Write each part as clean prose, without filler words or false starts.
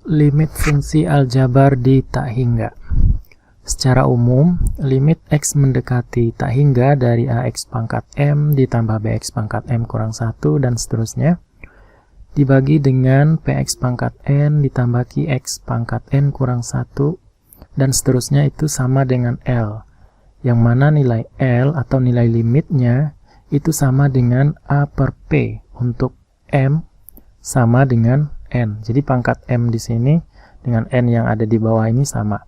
Limit fungsi aljabar di tak hingga. Secara umum, limit X mendekati tak hingga dari AX pangkat M ditambah BX pangkat M kurang 1 dan seterusnya dibagi dengan PX pangkat N ditambah QX pangkat N kurang 1 dan seterusnya itu sama dengan L, yang mana nilai L atau nilai limitnya itu sama dengan A per P untuk M sama dengan N. Jadi pangkat M di sini dengan N yang ada di bawah ini sama.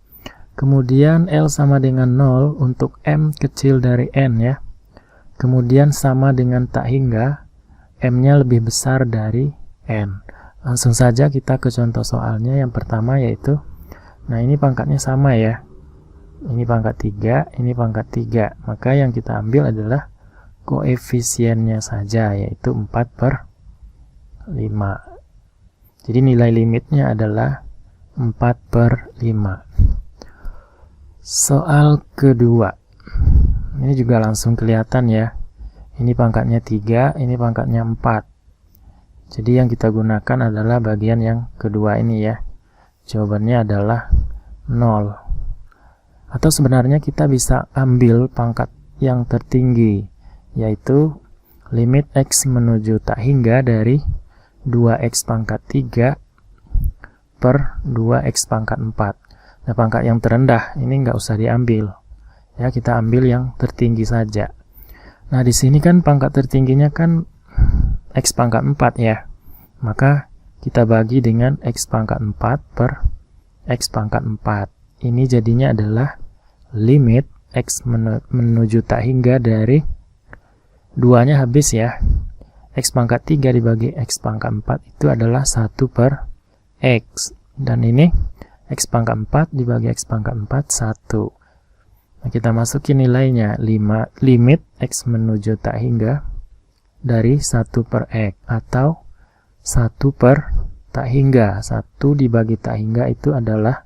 Kemudian L sama dengan 0 untuk M kecil dari N ya. Kemudian sama dengan tak hingga, M-nya lebih besar dari N. Langsung saja kita ke contoh soalnya yang pertama yaitu, nah ini pangkatnya sama ya. Ini pangkat 3, ini pangkat 3. Maka yang kita ambil adalah koefisiennya saja yaitu 4 per 5. Jadi nilai limitnya adalah 4 per 5. Soal kedua. Ini juga langsung kelihatan ya. Ini pangkatnya 3, ini pangkatnya 4. Jadi yang kita gunakan adalah bagian yang kedua ini ya. Jawabannya adalah 0. Atau sebenarnya kita bisa ambil pangkat yang tertinggi, yaitu limit X menuju tak hingga dari 2X pangkat 3 per 2X pangkat 4. Nah, pangkat yang terendah ini nggak usah diambil. Ya, kita ambil yang tertinggi saja. Nah, di sini kan pangkat tertingginya kan X pangkat 4 ya. Maka kita bagi dengan X pangkat 4 per X pangkat 4. Ini jadinya adalah limit X menuju tak hingga dari 2-nya habis ya. X pangkat 3 dibagi X pangkat 4 itu adalah 1 per X. Dan ini X pangkat 4 dibagi X pangkat 4, 1. Nah, kita masukin nilainya, limit X menuju tak hingga dari 1 per X, atau 1 per tak hingga. 1 dibagi tak hingga itu adalah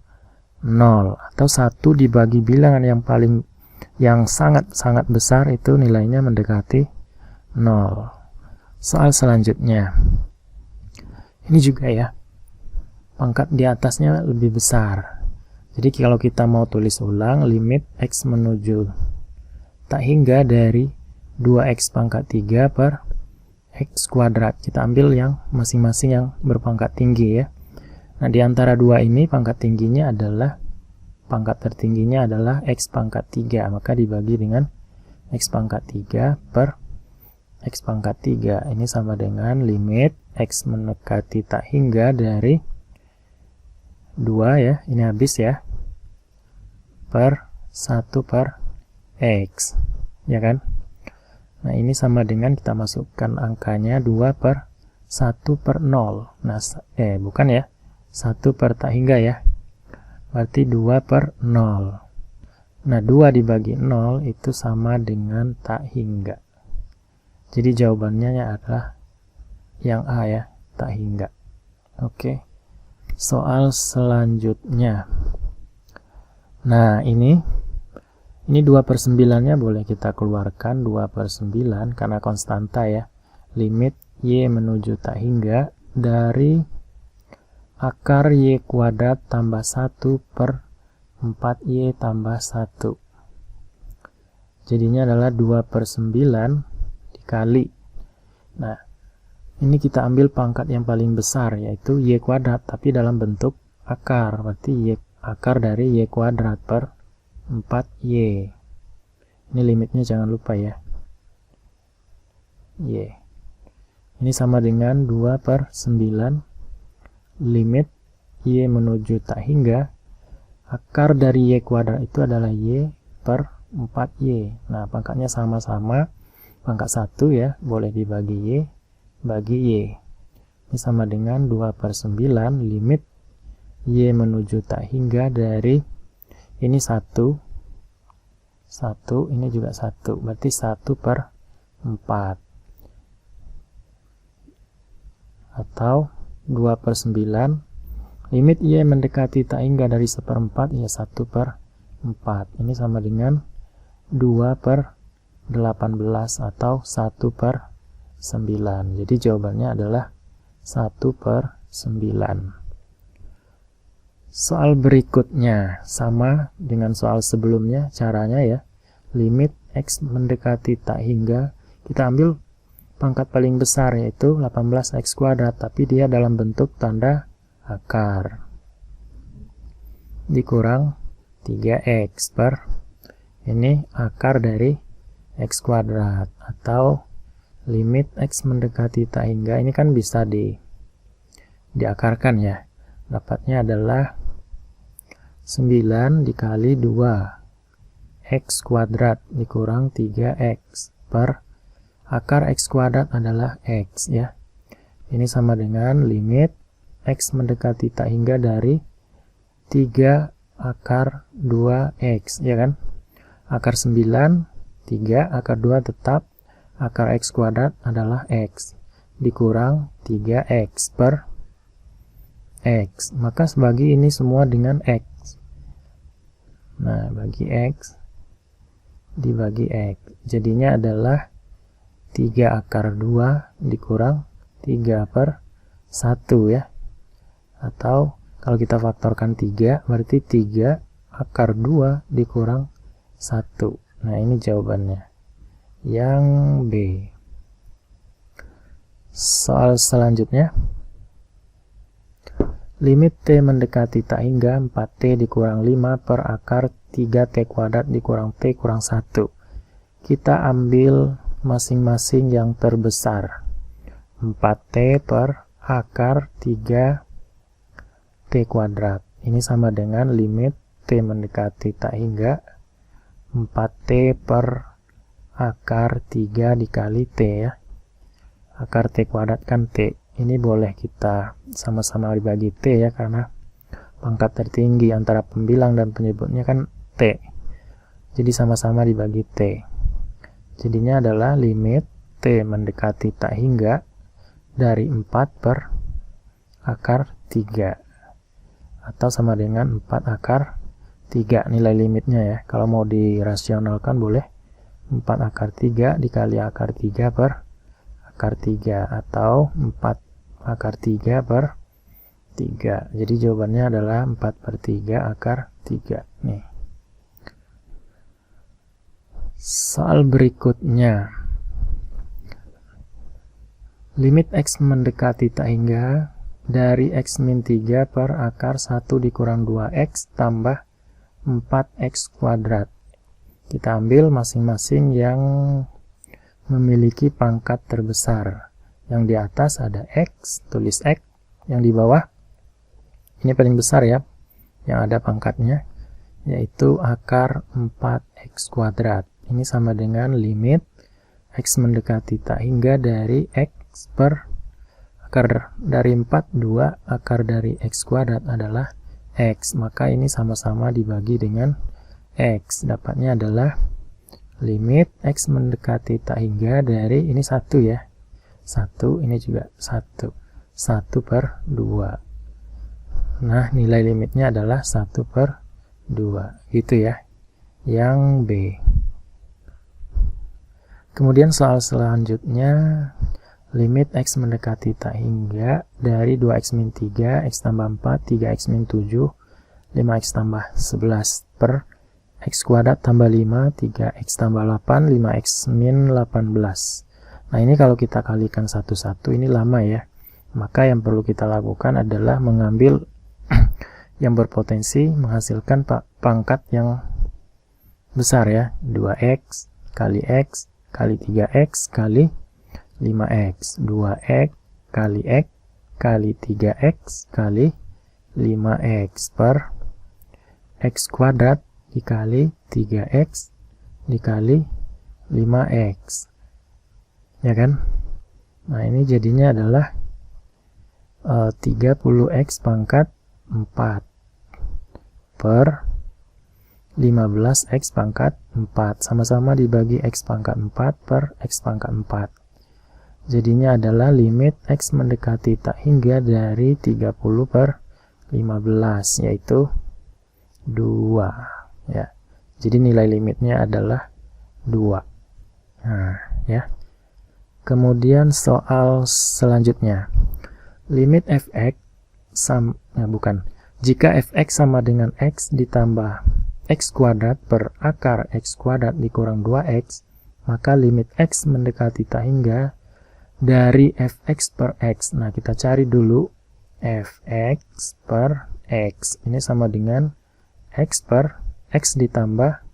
0. Atau 1 dibagi bilangan yang sangat-sangat besar itu nilainya mendekati 0. Soal selanjutnya. Ini juga ya. Pangkat di atasnya lebih besar. Jadi kalau kita mau tulis ulang, limit X menuju tak hingga dari 2X pangkat 3 per X kuadrat. Kita ambil yang masing-masing yang berpangkat tinggi ya. Nah, di antara dua ini pangkat tertingginya adalah X pangkat 3. Maka dibagi dengan X pangkat 3 per X pangkat 3. Ini sama dengan limit X mendekati tak hingga dari 2 ya, ini habis ya, per 1 per X, ya kan? Nah, ini sama dengan kita masukkan angkanya 2 per 1 per 0. Nah, bukan ya, 1 per tak hingga ya, berarti 2 per 0. Nah, 2 dibagi 0 itu sama dengan tak hingga. Jadi jawabannya adalah yang A ya, tak hingga. Oke. Soal selanjutnya. Nah, ini 2 per 9-nya boleh kita keluarkan, 2 per 9 karena konstanta ya. Limit Y menuju tak hingga dari akar Y kuadrat tambah 1 per 4Y tambah 1. Jadinya adalah 2 per 9 dikali. Nah, ini kita ambil pangkat yang paling besar yaitu Y kuadrat tapi dalam bentuk akar. Berarti akar dari Y kuadrat per 4Y. Ini limitnya jangan lupa ya. Y. Ini sama dengan 2 per 9. Limit Y menuju tak hingga. Akar dari Y kuadrat itu adalah Y per 4Y. Nah, pangkatnya sama-sama. Pangkat 1 ya, boleh dibagi Y bagi Y. Ini sama dengan 2 per 9 limit Y menuju tak hingga dari ini 1, ini juga 1, berarti 1 per 4. Atau 2 per 9 limit Y mendekati tak hingga dari 1/4 ya 1 per 4. Ini sama dengan 2 per 18 atau 1 per 9. Jadi jawabannya adalah 1 per 9. Soal berikutnya sama dengan soal sebelumnya caranya ya. Limit X mendekati tak hingga, kita ambil pangkat paling besar yaitu 18x kuadrat, tapi dia dalam bentuk tanda akar. Dikurang 3x per, ini akar dari x kuadrat, atau limit X mendekati tak hingga, ini kan bisa diakarkan ya. Dapatnya adalah 9 dikali 2 x kuadrat dikurang 3x per akar x kuadrat adalah x ya. Ini sama dengan limit X mendekati tak hingga dari 3 akar 2x ya kan. Akar 9 3, akar 2 tetap, akar x kuadrat adalah x dikurang 3x per x. Maka bagi ini semua dengan x. Nah, bagi x dibagi x, jadinya adalah 3 akar 2 dikurang 3 per 1 ya. Atau kalau kita faktorkan 3, berarti 3 akar 2 dikurang 1. Nah, ini jawabannya. Yang B. Soal selanjutnya. Limit T mendekati tak hingga 4T dikurang 5 per akar 3T kuadrat dikurang T kurang 1. Kita ambil masing-masing yang terbesar. 4T per akar 3T kuadrat. Ini sama dengan limit T mendekati tak hingga 4T per akar 3 dikali T ya. Akar T kuadrat kan T. Ini boleh kita sama-sama dibagi T ya, karena pangkat tertinggi antara pembilang dan penyebutnya kan T. Jadi sama-sama dibagi T. Jadinya adalah limit T mendekati tak hingga dari 4 per akar 3. Atau sama dengan 4 akar 3 nilai limitnya ya. Kalau mau dirasionalkan boleh 4 akar 3 dikali akar 3 per akar 3. Atau 4 akar 3 per 3. Jadi jawabannya adalah 4 per 3 akar 3. Nih. Soal berikutnya. Limit X mendekati tak hingga dari X min 3 per akar 1 dikurang 2X tambah 4X kuadrat. Kita ambil masing-masing yang memiliki pangkat terbesar. Yang di atas ada X, tulis X. Yang di bawah, ini paling besar ya, yang ada pangkatnya, yaitu akar 4X kuadrat. Ini sama dengan limit X mendekati tak hingga dari X per akar dari 4, 2 akar dari X kuadrat adalah X. Maka ini sama-sama dibagi dengan X. Dapatnya adalah limit X mendekati tak hingga dari, ini 1 ya. 1, ini juga 1. 1 per 2. Nah, nilai limitnya adalah 1 per 2. Gitu ya. Yang B. Kemudian soal selanjutnya, limit X mendekati tak hingga dari 2X min 3, X tambah 4, 3X min 7, 5X tambah 11 per X kuadrat tambah 5, 3X tambah 8, 5X min 18. Nah, ini kalau kita kalikan satu-satu, ini lama ya. Maka yang perlu kita lakukan adalah mengambil yang berpotensi menghasilkan pangkat yang besar ya. 2X kali X kali 3X kali 5X. 2X kali X kali 3X kali 5X per X kuadrat dikali 3X dikali 5X. Ya kan? Nah, ini jadinya adalah 30X pangkat 4 per 15X pangkat 4. Sama-sama dibagi X pangkat 4 per X pangkat 4. Jadinya adalah limit X mendekati tak hingga dari 30 per 15, yaitu 2. Ya. Jadi nilai limitnya adalah 2. Nah, ya. Kemudian soal selanjutnya. Limit fx Jika fx sama dengan x ditambah x kuadrat per akar x kuadrat dikurang 2x, maka limit x mendekati tak hingga dari fx per x. Nah, kita cari dulu fx per x. Ini sama dengan x per x ditambah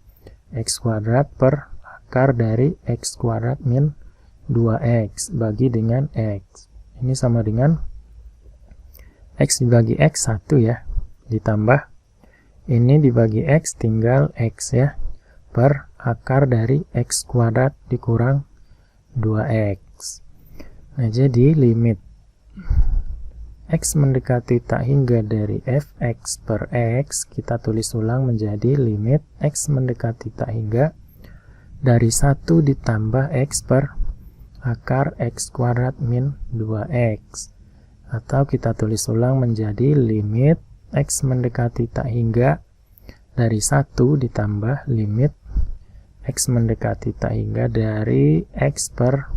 x kuadrat per akar dari x kuadrat min 2x bagi dengan x. Ini sama dengan x dibagi x 1 ya, ditambah ini dibagi x tinggal x ya, per akar dari x kuadrat dikurang 2x. Nah, jadi limit x mendekati tak hingga dari fx per x kita tulis ulang menjadi limit x mendekati tak hingga dari 1 ditambah x per akar x kuadrat min 2x. Atau kita tulis ulang menjadi limit x mendekati tak hingga dari 1 ditambah limit x mendekati tak hingga dari x per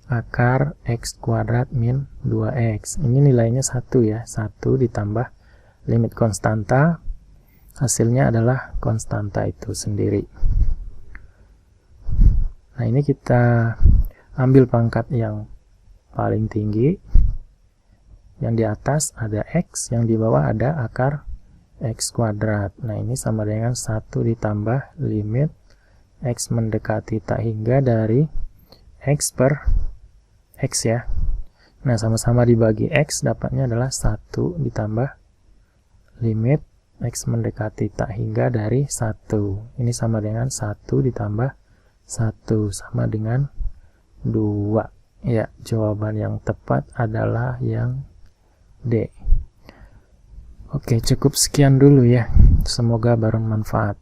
akar x kuadrat min 2x. Ini nilainya 1 ya, 1 ditambah limit konstanta, hasilnya adalah konstanta itu sendiri. Nah, ini kita ambil pangkat yang paling tinggi, yang di atas ada x, yang di bawah ada akar x kuadrat. Nah, ini sama dengan 1 ditambah limit x mendekati tak hingga dari x per x ya. Nah, sama-sama dibagi x, dapatnya adalah 1 ditambah limit x mendekati tak hingga dari 1. Ini sama dengan 1 ditambah 1 sama dengan 2. Ya, jawaban yang tepat adalah yang D. Oke, cukup sekian dulu ya. Semoga bermanfaat.